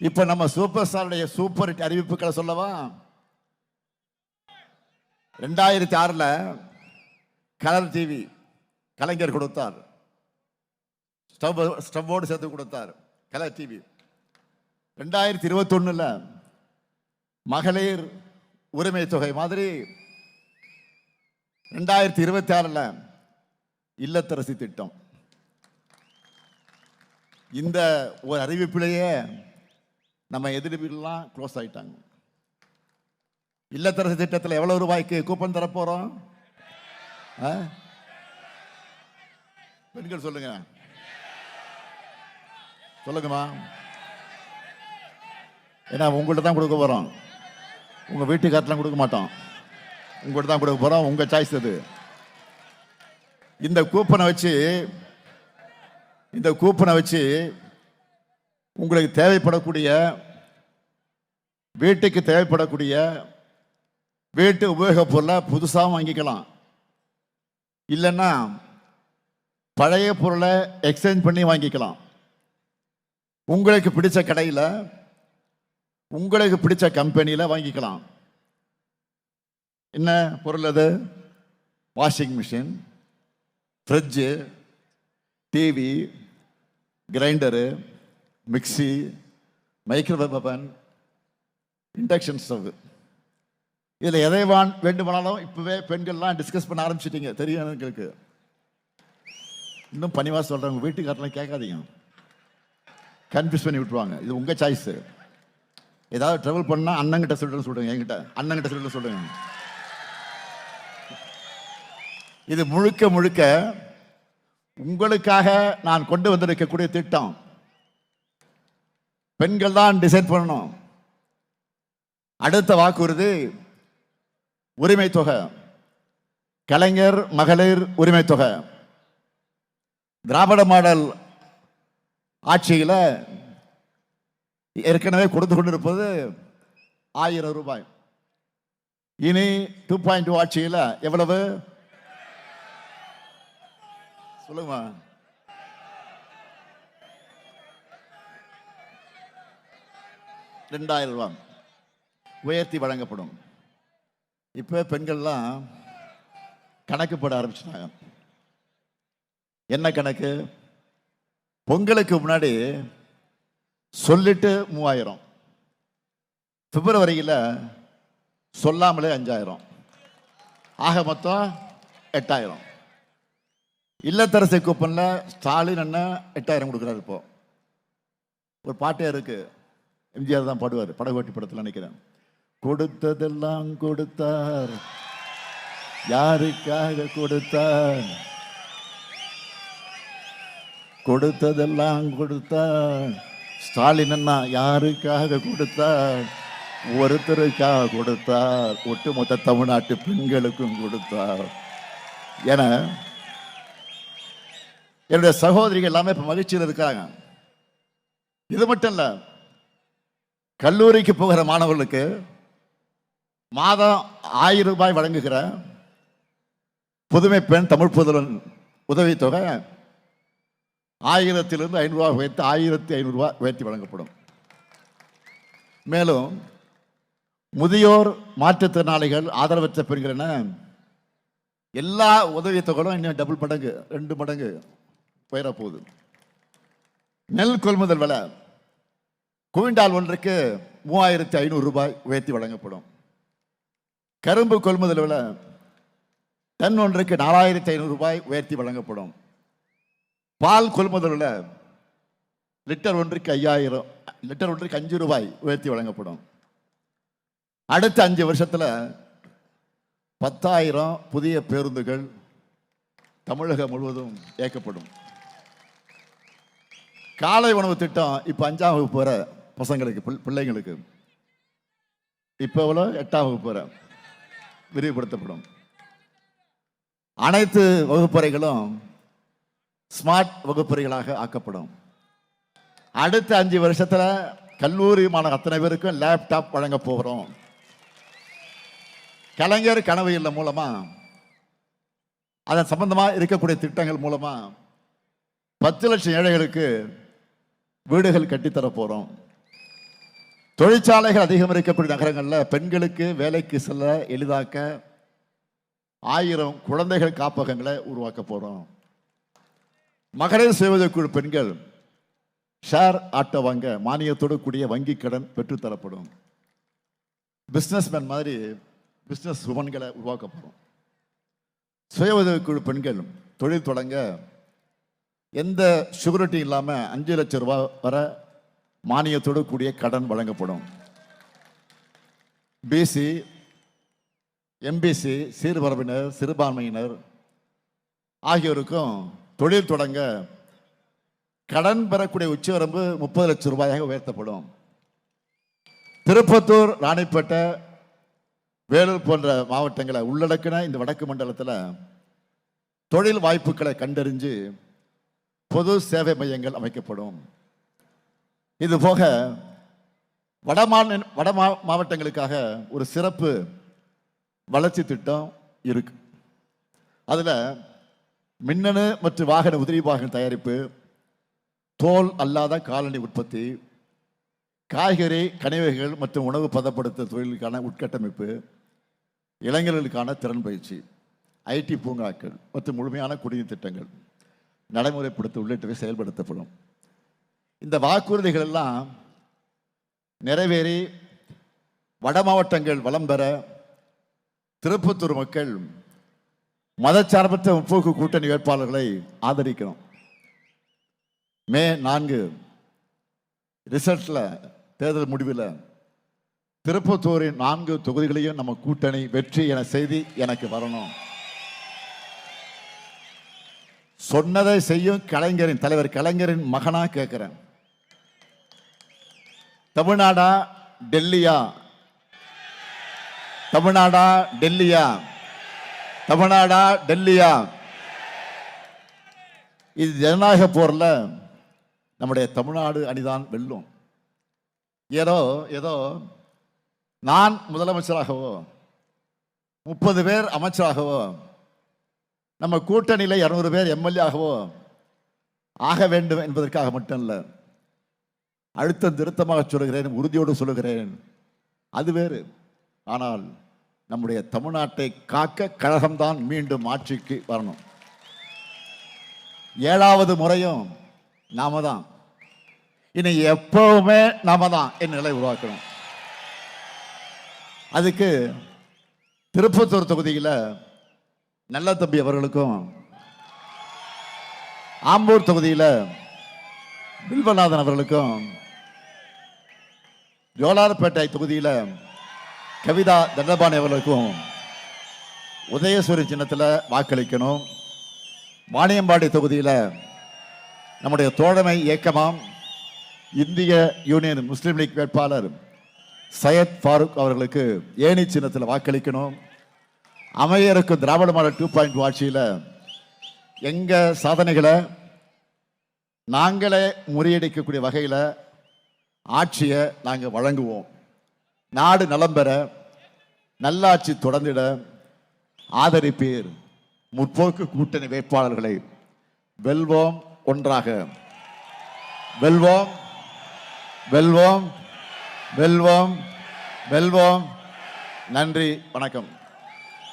இப்ப நம்ம super ஸ்டாருடைய super hit அறிவிப்புகளை சொல்லவா? 2006 கலர் டிவி கலைஞர் கொடுத்தார், ஸ்டவ்வோடு சேர்த்து கொடுத்தார் கலர் டிவி. 2021 மகளிர் உரிமை தொகை மாதிரி 2026 இல்லத்தரசி திட்டம். இந்த ஒரு அறிவிப்பிலேயே நம்ம எதிர்ப்புலாம் க்ளோஸ் ஆயிட்டாங்க. இல்லத்தரசி திட்டத்தில் எவ்வளவு ரூபாய்க்கு கூப்பன் தரப்போறோம்? பெண்கள் சொல்லுங்க, சொல்லுங்கம்மா. ஏன்னா உங்கள்கிட்ட தான் கொடுக்க போறோம், உங்க வீட்டுக்காரலாம் கொடுக்க மாட்டோம், உங்கள்கிட்ட தான் கொடுக்க போறோம். உங்க சாய்ஸ் அது. இந்த கூப்பனை வச்சு உங்களுக்கு தேவைப்படக்கூடிய வீட்டுக்கு தேவைப்படக்கூடிய வீட்டு உபயோகப் பொருளை புதுசாக வாங்கிக்கலாம். இல்லைன்னா பழைய பொருளை எக்ஸ்சேஞ்ச் பண்ணி வாங்கிக்கலாம். உங்களுக்கு பிடிச்ச கடையில் உங்களுக்கு பிடிச்ச கம்பெனியில் வாங்கிக்கலாம். என்ன பொருள் அது? Washing machine, fridge, TV, grinder, mixie, microwave oven, induction stove. இதில் எதை வேண்டுமானாலும் இப்போவே பெண்கள்லாம் டிஸ்கஸ் பண்ண ஆரம்பிச்சிட்டீங்க, தெரியும் எங்களுக்கு. இன்னும் பணிவாக சொல்கிறேன், உங்கள் வீட்டுக்காரெலாம் கேட்காதீங்க, கன்ஃபியூஸ் பண்ணி விட்டுருவாங்க. இது உங்கள் சாய்ஸு. ஏதாவது ட்ராவல் பண்ணால் அண்ணங்கிட்ட சொல்லுங்க, என்கிட்ட அண்ணங்கிட்ட சொல்லுங்க. இது முழுக்க உங்களுக்காக நான் கொண்டு வந்திருக்கக்கூடிய திட்டம். பெண்கள் தான் டிசைட் பண்ணணும். அடுத்த வாக்குறுதி உரிமை தொகை, கலைஞர் மகளிர் உரிமை தொகை. திராவிட மாடல் ஆட்சியில் ஏற்கனவே கொடுத்து கொண்டிருப்பது 1000 ரூபாய். இனி 2.2 ஆட்சியில் எவ்வளவு? சொல்லுங்க. 2000 ரூபாய் உயர்த்தி வழங்கப்படும். இப்போ பெண்கள்லாம் கணக்கு போட ஆரம்பிச்சிட்டாங்க. என்ன கணக்கு? பொங்கலுக்கு முன்னாடி சொல்லிட்டு 3000, பிப்ரவரியில் சொல்லாமலே 5000, ஆக மொத்தம் 8000. இல்லத்தரசி கூப்பன்ல ஸ்டாலின் அண்ணன் 8000 கொடுக்குறாரு. இப்போ ஒரு பாட்டே இருக்கு, எம்ஜிஆர் தான் பாடுவார், படகோட்டி படத்தில் நினைக்கிறேன். கொடுத்ததெல்லாம் கொடுத்தார், யாருக்காக கொடுத்தார்? கொடுத்ததெல்லாம் கொடுத்தார் ஸ்டாலின் அண்ணா, யாருக்காக கொடுத்தார்? ஒருத்தருக்காக கொடுத்தார், ஒட்டுமொத்த தமிழ்நாட்டு பெண்களுக்கும் கொடுத்தார். என என்னுடைய சகோதரிகள் எல்லாமே இப்ப மகிழ்ச்சியில் இருக்காங்க. இது மட்டும் இல்ல, கல்லூரிக்கு போகிற மாணவர்களுக்கு மாதம் 1000 ரூபாய் வழங்குகிற புதுமை பெண் தமிழ் புதல்வன் உதவித்தொகை 1000 ரூபாய் உயர்த்தி 1500 ரூபாய் உயர்த்தி வழங்கப்படும். மேலும் முதியோர், மாற்றுத்திறனாளிகள், ஆதரவற்ற பெண்கள் என எல்லா உதவித்தொகையும் இன்னும் டபுள் மடங்கு, 2 மடங்கு உயரப்போகுது. நெல் கொள்முதல் விலை குவிண்டால் ஒன்றுக்கு 3500 ரூபாய் உயர்த்தி வழங்கப்படும். கரும்பு கொள்முதல் விலை டன் ஒன்றுக்கு 4500 ரூபாய் உயர்த்தி வழங்கப்படும். பால் கொள்முதல் விலை லிட்டர் ஒன்றுக்கு 5000, லிட்டர் ஒன்றுக்கு 5 ரூபாய் உயர்த்தி வழங்கப்படும். அடுத்த 5 வருஷத்துல 10,000 புதிய பேருந்துகள் தமிழகம் முழுவதும் இயக்கப்படும். காலை உணவு திட்டம் இப்போ 5ஆம் வகுப்பு வர பசங்களுக்கு, பிள்ளைங்களுக்கு இப்போ 8ஆம் வகுப்பு வர விரிவுபடுத்தப்படும். அனைத்து வகுப்பறைகளும் ஸ்மார்ட் வகுப்பறைகளாக ஆக்கப்படும். அடுத்த 5 வருஷத்துல கல்லூரி மாணவர் அத்தனை பேருக்கும் லேப்டாப் வழங்க போகிறோம். கலைஞர் கனவு இல்லம் மூலமா, அதன் சம்பந்தமா இருக்கக்கூடிய திட்டங்கள் மூலமா 10 லட்சம் ஏழைகளுக்கு வீடுகள் கட்டித்தர போறோம். தொழிற்சாலைகள் அதிகம் இருக்கக்கூடிய நகரங்களில் பெண்களுக்கு வேலைக்கு செல்ல எளிதாக்க 1000 குழந்தைகள் காப்பகங்களை உருவாக்க போறோம். மகளிர் சுய உதவிக்குழு பெண்கள் ஷேர் ஆட்டோ வாங்க மானியத்தோடு கூடிய வங்கி கடன் பெற்றுத்தரப்படும். பிஸ்னஸ்மேன் மாதிரி பிஸ்னஸ் உமன்களை உருவாக்க போறோம். சுய உதவிக்குழு பெண்கள் தொழில் தொடங்க எந்த செக்யூரிட்டி இல்லாமல் 5 லட்சம் ரூபாய் வரை மானியத்தோடு கூடிய கடன் வழங்கப்படும். பிசி, எம்பிசி, சீர்மரபினர், சிறுபான்மையினர் ஆகியோருக்கும் தொழில் தொடங்க கடன் பெறக்கூடிய உச்சவரம்பு 30 லட்சம் ரூபாயாக உயர்த்தப்படும். திருப்பத்தூர், ராணிப்பேட்டை, வேலூர் போன்ற மாவட்டங்களை உள்ளடக்கின இந்த வடக்கு மண்டலத்தில் தொழில் வாய்ப்புகளை கண்டறிஞ்சு பொது சேவை மையங்கள் அமைக்கப்படும். இது போக வட மாவட்டங்களுக்காக ஒரு சிறப்பு வளர்ச்சி திட்டம் இருக்கு. அதில் மின்னணு மற்றும் வாகன உதிரி வாகன தயாரிப்பு, தோல் அல்லாத காலணி உற்பத்தி, காய்கறி, கனிவகைகள் மற்றும் உணவு பதப்படுத்த தொழிலுக்கான உட்கட்டமைப்பு, இளைஞர்களுக்கான திறன் பயிற்சி, ஐடி பூங்காக்கள் மற்றும் முழுமையான குடிநீர் திட்டங்கள் நடைமுறைப்படுத்த உள்ளிட்டவை செயல்படுத்தப்படும். இந்த வாக்குறுதிகள் எல்லாம் நிறைவேறி வட மாவட்டங்கள் வளம் பெற திருப்பத்தூர் மக்கள் மதச்சார்பற்ற முற்போக்கு கூட்டணி வேட்பாளர்களை ஆதரிக்கணும். மே 4 ரிசல்ட்ல தேர்தல் முடிவில் திருப்பத்தூரின் 4 தொகுதிகளையும் நம்ம கூட்டணி வெற்றி என செய்தி எனக்கு வரணும். சொன்னதை செய்யும் கலைஞரின் தலைவர் கலைஞரின் மகனா கேட்கிறேன். தமிழ்நாடா டெல்லியா? தமிழ்நாடா டெல்லியா? தமிழ்நாடா டெல்லியா? இது ஜனநாயக போர்ல நம்முடைய தமிழ்நாடு அணிதான் வெல்லும். ஏதோ நான் முதலமைச்சராகவோ 30 பேர் அமைச்சராகவோ நம்ம கூட்டணியில 200 பேர் எம்எல்ஏ ஆகவோ ஆக வேண்டும் என்பதற்காக மட்டும் இல்லை. அழுத்தம் திருத்தமாக சொல்லுகிறேன், உறுதியோடு சொல்லுகிறேன், அது வேறு. ஆனால் நம்முடைய தமிழ்நாட்டை காக்க கழகம்தான் மீண்டும் ஆட்சிக்கு வரணும். 7வது முறையும் நாம தான், இனி எப்பவுமே நாம தான் என் நிலை உருவாக்கணும். அதுக்கு திருப்பத்தூர் தொகுதியில் நல்ல தம்பி அவர்களுக்கும், ஆம்பூர் தொகுதியில் வில்வநாதன் அவர்களுக்கும், ஜோலார்பேட்டை தொகுதியில் கவிதா தண்டபாணி அவர்களுக்கும் உதயசூரி சின்னத்தில் வாக்களிக்கணும். வாணியம்பாடி தொகுதியில் நம்முடைய தோழமை இயக்கமாம் இந்திய யூனியன் முஸ்லீம் லீக் வேட்பாளர் சையத் ஃபாரூக் அவர்களுக்கு ஏணி சின்னத்தில் வாக்களிக்கணும். அமையருக்கு திராவிட மாடல் 2.0 ஆட்சியில் எங்க சாதனைகளை நாங்களே முறியடிக்கக்கூடிய வகையில் ஆட்சியை நாங்கள் வழங்குவோம். நாடு நலம் பெற, நல்லாட்சி தொடர்ந்திட ஆதரிப்பீர். முற்போக்கு கூட்டணி வேட்பாளர்களை வெல்வோம், ஒன்றாக வெல்வோம், வெல்வோம், வெல்வோம், வெல்வோம். நன்றி, வணக்கம்.